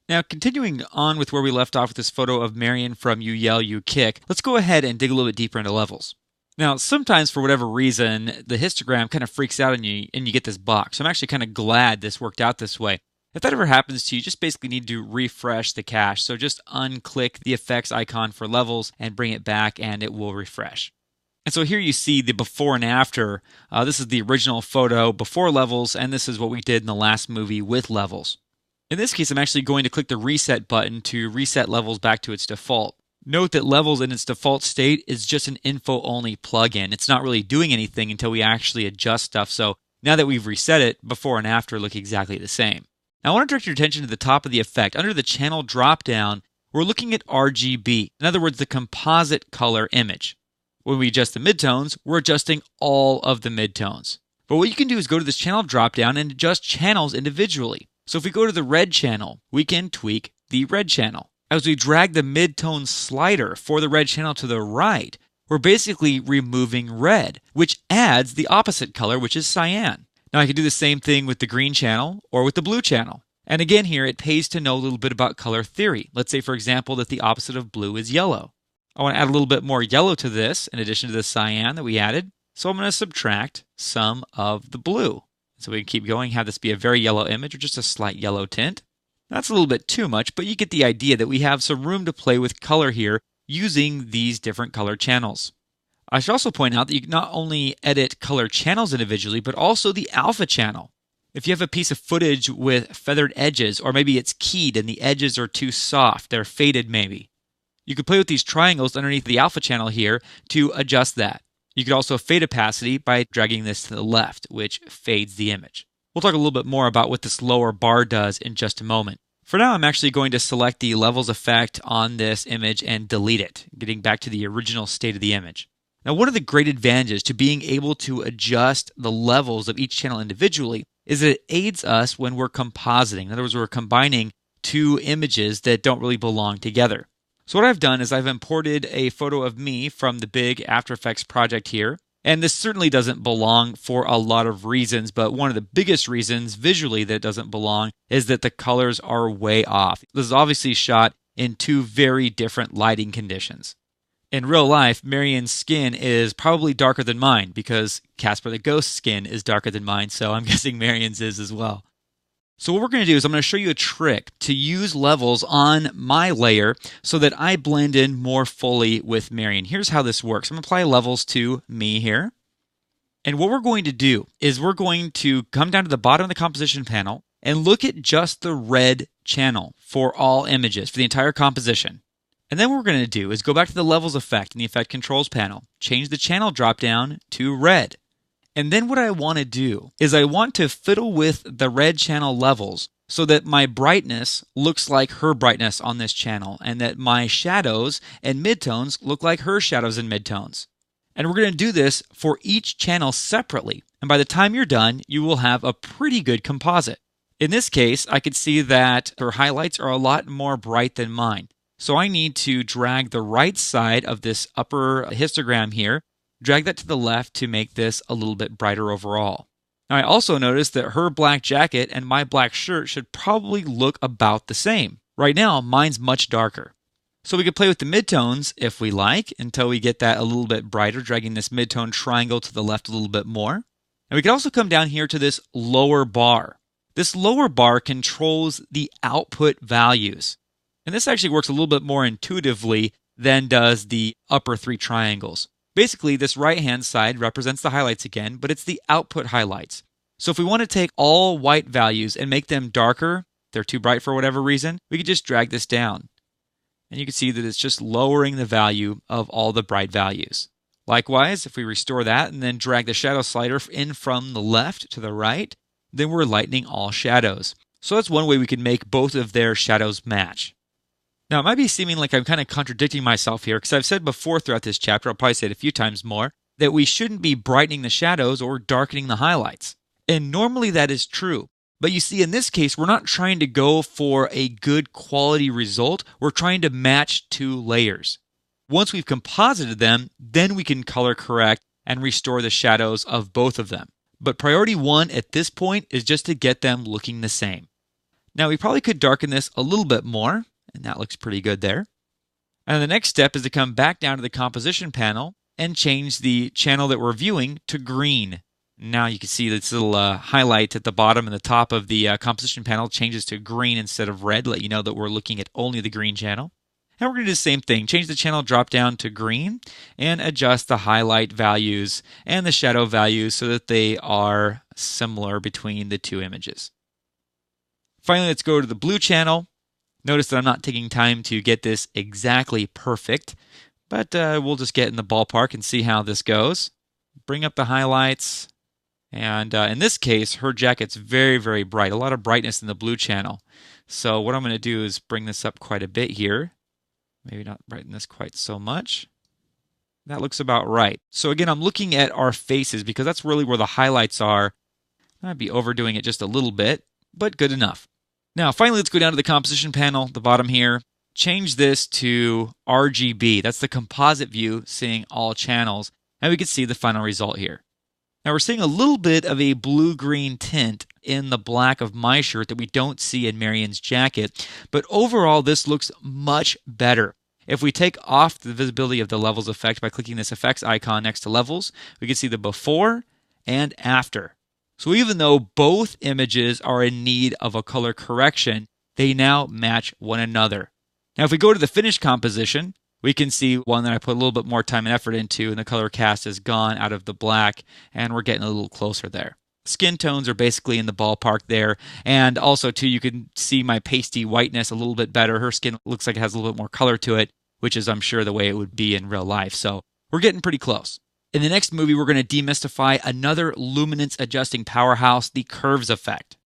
Now, continuing on with where we left off with this photo of Marion from You Yell, You Kick, let's go ahead and dig a little bit deeper into levels. Now, sometimes for whatever reason, the histogram kind of freaks out on you and you get this box. So I'm actually kind of glad this worked out this way. If that ever happens to you, you just basically need to refresh the cache. So just unclick the effects icon for levels and bring it back and it will refresh. And so here you see the before and after. This is the original photo before levels, and this is what we did in the last movie with levels. In this case, I'm actually going to click the reset button to reset levels back to its default. Note that levels in its default state is just an info-only plugin. It's not really doing anything until we actually adjust stuff. So now that we've reset it, before and after look exactly the same. Now I want to direct your attention to the top of the effect. Under the channel dropdown, we're looking at RGB. In other words, the composite color image. When we adjust the midtones, we're adjusting all of the midtones. But what you can do is go to this channel dropdown and adjust channels individually. So if we go to the red channel, we can tweak the red channel. As we drag the midtone slider for the red channel to the right, we're basically removing red, which adds the opposite color, which is cyan. Now I can do the same thing with the green channel or with the blue channel. And again here, it pays to know a little bit about color theory. Let's say, for example, that the opposite of blue is yellow. I want to add a little bit more yellow to this in addition to the cyan that we added. So I'm going to subtract some of the blue. So we can keep going, have this be a very yellow image or just a slight yellow tint. That's a little bit too much, but you get the idea that we have some room to play with color here using these different color channels. I should also point out that you can not only edit color channels individually, but also the alpha channel. If you have a piece of footage with feathered edges, or maybe it's keyed and the edges are too soft, they're faded maybe, you could play with these triangles underneath the alpha channel here to adjust that. You could also fade opacity by dragging this to the left, which fades the image. We'll talk a little bit more about what this lower bar does in just a moment. For now, I'm actually going to select the levels effect on this image and delete it, getting back to the original state of the image. Now, one of the great advantages to being able to adjust the levels of each channel individually is that it aids us when we're compositing. In other words, we're combining two images that don't really belong together. So what I've done is I've imported a photo of me from the big After Effects project here. And this certainly doesn't belong for a lot of reasons, but one of the biggest reasons visually that it doesn't belong is that the colors are way off. This is obviously shot in two very different lighting conditions. In real life, Marion's skin is probably darker than mine because Casper the Ghost's skin is darker than mine, so I'm guessing Marion's is as well. So what we're going to do is I'm going to show you a trick to use levels on my layer so that I blend in more fully with Marion. Here's how this works. I'm going to apply levels to me here. And what we're going to do is we're going to come down to the bottom of the composition panel and look at just the red channel for all images, for the entire composition. And then what we're going to do is go back to the levels effect in the effect controls panel, change the channel dropdown to red. And then what I want to do is I want to fiddle with the red channel levels so that my brightness looks like her brightness on this channel and that my shadows and midtones look like her shadows and midtones. And we're going to do this for each channel separately. And by the time you're done, you will have a pretty good composite. In this case, I could see that her highlights are a lot more bright than mine. So I need to drag the right side of this upper histogram here, drag that to the left to make this a little bit brighter overall. Now I also noticed that her black jacket and my black shirt should probably look about the same. Right now, mine's much darker. So we could play with the midtones if we like until we get that a little bit brighter, dragging this midtone triangle to the left a little bit more. And we could also come down here to this lower bar. This lower bar controls the output values. And this actually works a little bit more intuitively than does the upper three triangles. Basically, this right-hand side represents the highlights again, but it's the output highlights. So if we want to take all white values and make them darker, they're too bright for whatever reason, we could just drag this down. And you can see that it's just lowering the value of all the bright values. Likewise, if we restore that and then drag the shadow slider in from the left to the right, then we're lightening all shadows. So that's one way we can make both of their shadows match. Now, it might be seeming like I'm kind of contradicting myself here because I've said before throughout this chapter, I'll probably say it a few times more, that we shouldn't be brightening the shadows or darkening the highlights. And normally that is true. But you see, in this case, we're not trying to go for a good quality result. We're trying to match two layers. Once we've composited them, then we can color correct and restore the shadows of both of them. But priority one at this point is just to get them looking the same. Now we probably could darken this a little bit more, and that looks pretty good there. And the next step is to come back down to the composition panel and change the channel that we're viewing to green. Now you can see this little highlight at the bottom and the top of the composition panel changes to green instead of red, let you know that we're looking at only the green channel. And we're going to do the same thing, change the channel drop down to green and adjust the highlight values and the shadow values so that they are similar between the two images. Finally, let's go to the blue channel. Notice that I'm not taking time to get this exactly perfect, but we'll just get in the ballpark and see how this goes. Bring up the highlights, and in this case, her jacket's very, very bright, a lot of brightness in the blue channel. So what I'm going to do is bring this up quite a bit here. Maybe not brighten this quite so much. That looks about right. So again, I'm looking at our faces because that's really where the highlights are. I might be overdoing it just a little bit, but good enough. Now, finally, let's go down to the composition panel, the bottom here. Change this to RGB. That's the composite view, seeing all channels. And we can see the final result here. Now, we're seeing a little bit of a blue-green tint in the black of my shirt that we don't see in Marian's jacket. But overall, this looks much better. If we take off the visibility of the levels effect by clicking this effects icon next to levels, we can see the before and after. So even though both images are in need of a color correction, they now match one another. Now if we go to the finished composition, we can see one that I put a little bit more time and effort into, and the color cast has gone out of the black, and we're getting a little closer there. Skin tones are basically in the ballpark there, and also too you can see my pasty whiteness a little bit better. Her skin looks like it has a little bit more color to it, which is I'm sure the way it would be in real life. So we're getting pretty close. In the next movie, we're going to demystify another luminance adjusting powerhouse, the curves effect.